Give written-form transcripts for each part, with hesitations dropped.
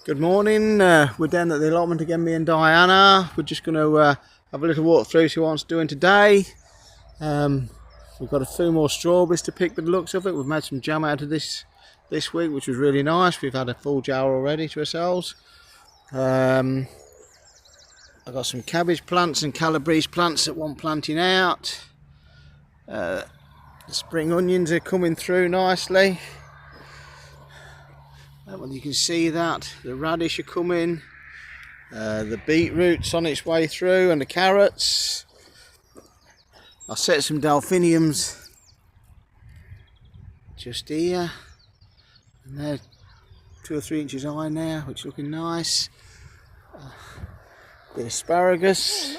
Good morning, we're down at the allotment again, me and Diana. We're just going to have a little walk through, see what I'm doing today. We've got a few more strawberries to pick by the looks of it. We've made some jam out of this week, which was really nice. We've had a full jar already to ourselves. I've got some cabbage plants and calabrese plants that want planting out. The spring onions are coming through nicely. Well, you can see that the radish are coming, the beetroot's on its way through, and the carrots. I set some delphiniums just here, and they're 2 or 3 inches high now, which is looking nice. The asparagus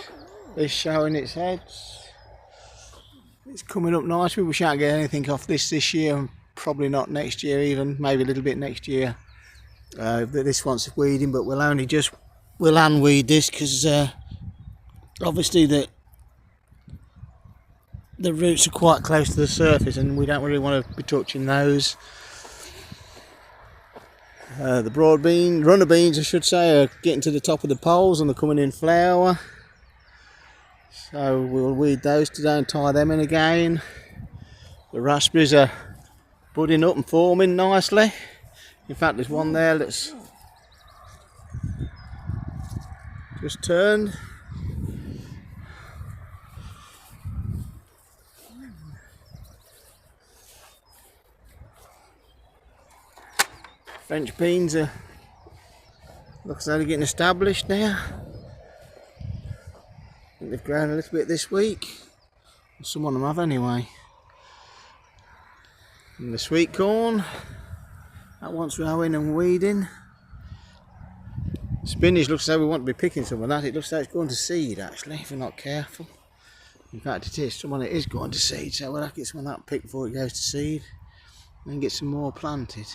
is showing its heads. It's coming up nicely. We shan't get anything off this year. Probably not next year even, maybe a little bit next year. This wants weeding, but we'll hand weed this because obviously the roots are quite close to the surface and we don't really want to be touching those. The broad bean, runner beans I should say, are getting to the top of the poles and they're coming in flower. So we'll weed those today and tie them in again. The raspberries are budding up and forming nicely. In fact, there's one there that's just turned. French beans are, looks like they're getting established now. I think they've grown a little bit this week. Some of them have anyway. And the sweet corn, that wants rowing and weeding. Spinach looks like we want to be picking some of that. It looks like it's going to seed actually, if we're not careful. In fact it is, some of it is going to seed, so we'll have to get some of that picked before it goes to seed. And then get some more planted.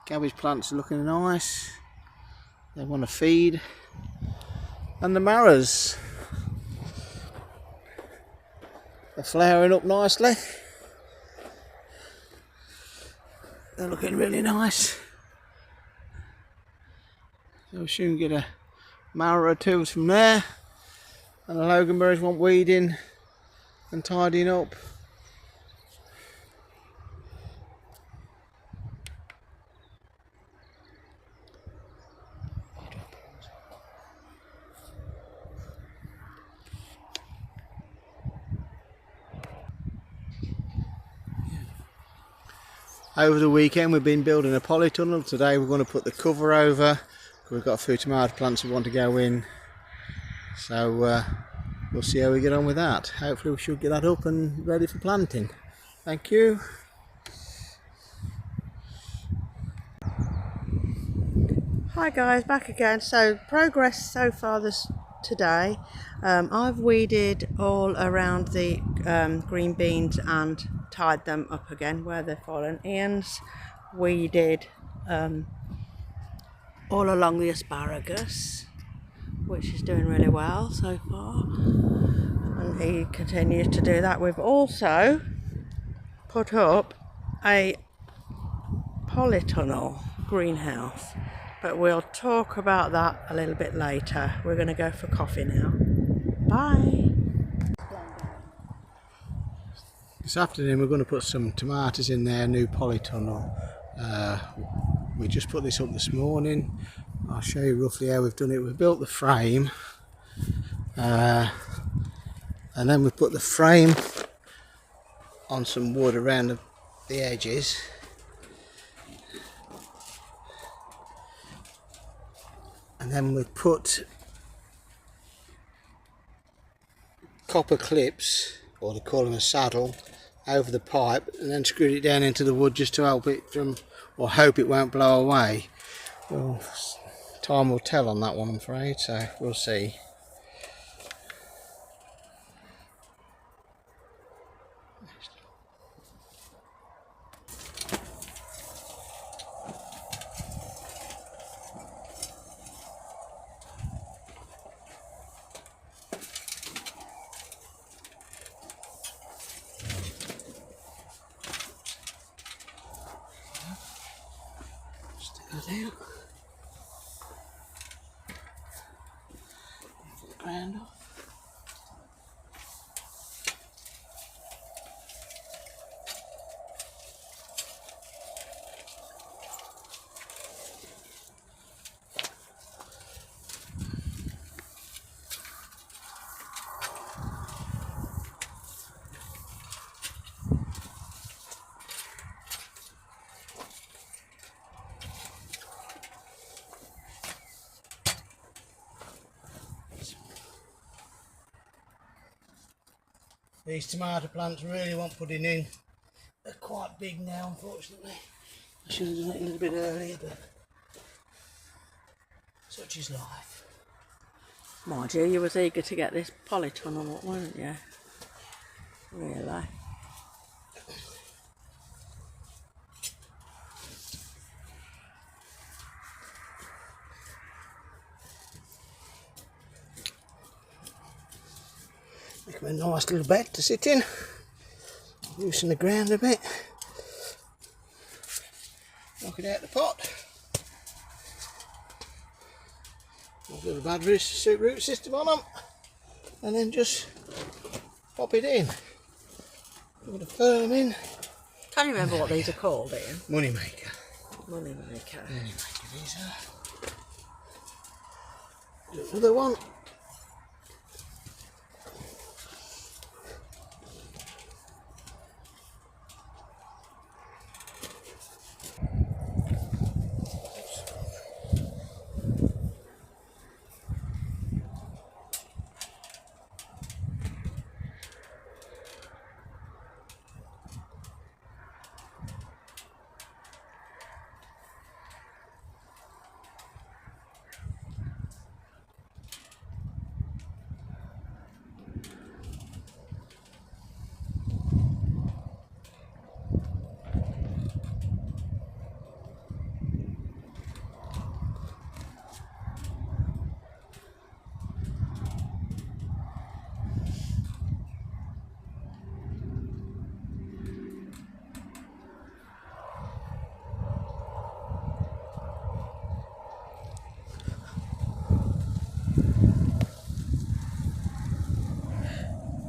Cabbage plants are looking nice. They want to feed. And the marrows are flowering up nicely. They're looking really nice. So we'll soon get a marrow or two from there. And the loganberries want weeding and tidying up. Over the weekend we've been building a polytunnel. Today we're going to put the cover over. We've got a few tomato plants we want to go in. So we'll see how we get on with that. Hopefully we should get that up and ready for planting. Thank you. Hi guys, back again. So progress so far today. I've weeded all around the green beans and tied them up again where they've fallen. Ian's weeded all along the asparagus, which is doing really well so far, and he continues to do that. We've also put up a polytunnel greenhouse, but we'll talk about that a little bit later. We're going to go for coffee now. Bye. This afternoon we're going to put some tomatoes in their new polytunnel. We just put this up this morning. I'll show you roughly how we've done it. We've built the frame and then we've put the frame on some wood around the edges. And then we've put copper clips, or they call them a saddle, over the pipe and then screwed it down into the wood just to help it from, or hope it won't blow away. Well, time will tell on that one, I'm afraid, so we'll see. Stick that out. ground off. These tomato plants really want putting in. They're quite big now, unfortunately. I should have done it a little bit earlier, but such is life. Mind you, you was eager to get this polytunnel up, weren't you? Really? Make them a nice little bed to sit in. Loosen the ground a bit. Knock it out the pot. Put a little bad root system on them. And then just pop it in. Put a firm in. Can you remember what these are called, Ian? Money maker. Money maker. Money maker, these are. Do another one.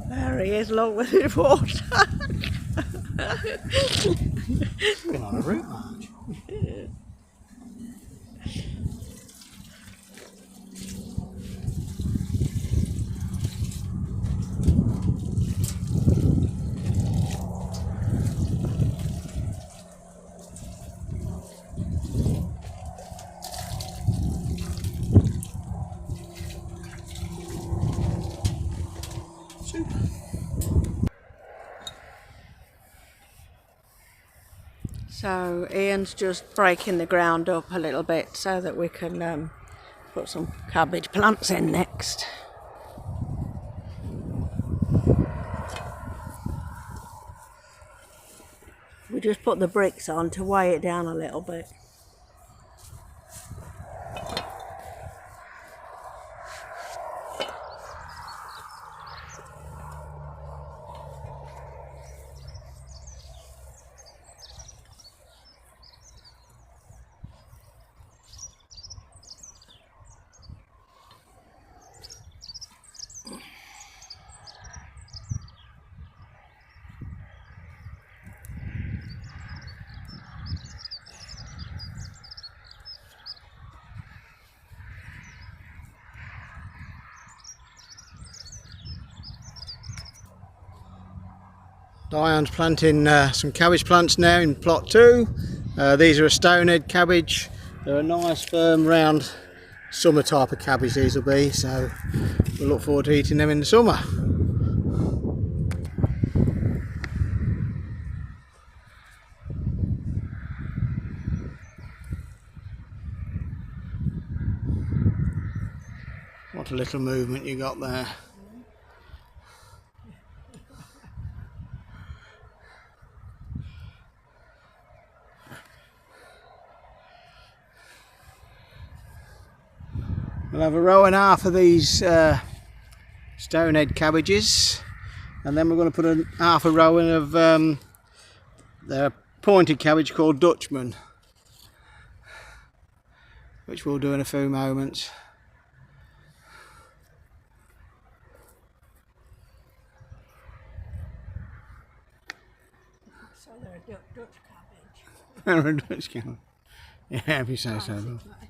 There he is, along with his water. Been on a root march. Super. So Ian's just breaking the ground up a little bit so that we can put some cabbage plants in next. We just put the bricks on to weigh it down a little bit. Diane's planting some cabbage plants now in plot 2. These are a stonehead cabbage. They're a nice firm round summer type of cabbage these will be, so we'll look forward to eating them in the summer. What a little movement you got there. We'll have a row and a half of these stonehead cabbages, and then we're going to put half a row in of the pointed cabbage called Dutchman, which we'll do in a few moments. So they're a Dutch cabbage. They're a Dutch cow. Yeah, if you say so. Basically.